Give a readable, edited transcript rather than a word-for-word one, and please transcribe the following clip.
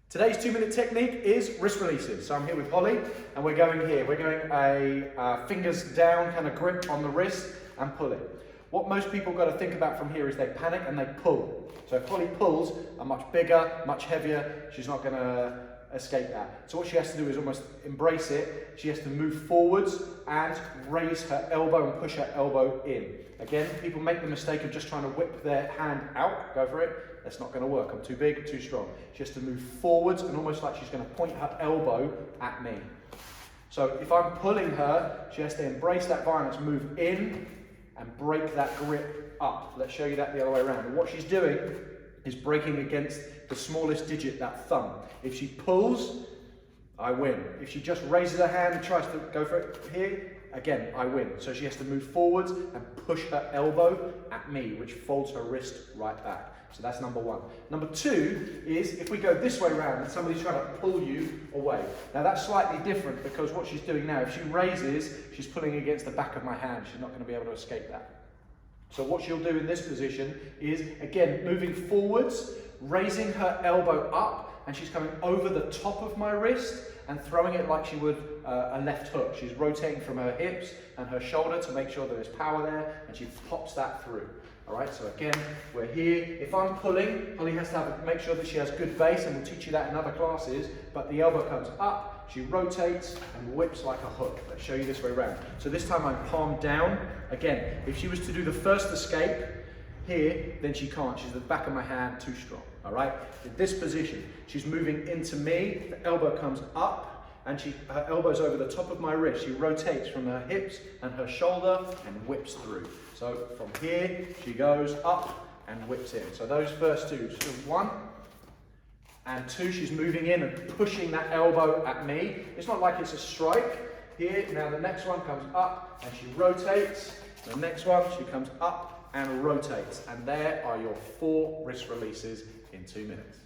Today's 2-minute technique is wrist releases. So I'm here with Holly and we're going here. We're going a fingers down kind of grip on the wrist and pull it. What most people got to think about from here is they panic and they pull. So if Holly pulls, are much bigger, much heavier, she's not going to escape that. So what she has to do is almost embrace it. She has to move forwards and raise her elbow and push her elbow in. Again, people make the mistake of just trying to whip their hand out. Go for it. That's not going to work. I'm too big, too strong. She has to move forwards and almost like she's going to point her elbow at me. So if I'm pulling her, she has to embrace that violence, move in and break that grip up. Let's show you that the other way around. And what she's doing is breaking against the smallest digit, that thumb. If she pulls, I win. If she just raises her hand and tries to go for it here, again, I win. So she has to move forwards and push her elbow at me, which folds her wrist right back. So that's number one. Number two is if we go this way around and somebody's trying to pull you away. Now that's slightly different because what she's doing now, if she raises, she's pulling against the back of my hand. She's not going to be able to escape that. So what she'll do in this position is, again, moving forwards, raising her elbow up, and she's coming over the top of my wrist and throwing it like she would a left hook. She's rotating from her hips and her shoulder to make sure there's power there, and she pops that through. All right, so again, we're here. If I'm pulling, Holly has to make sure that she has good base, and we'll teach you that in other classes, but the elbow comes up, she rotates and whips like a hook. Let's show you this way around. So this time I'm palm down. Again, if she was to do the first escape here, then she can't. She's at the back of my hand, too strong. All right, in this position, she's moving into me, the elbow comes up, and her elbow's over the top of my wrist. She rotates from her hips and her shoulder and whips through. So from here, she goes up and whips in. So those first two, so 1 and 2, she's moving in and pushing that elbow at me. It's not like it's a strike. Here, now the next one comes up and she rotates. The next one, she comes up and rotates. And there are your 4 wrist releases in 2 minutes.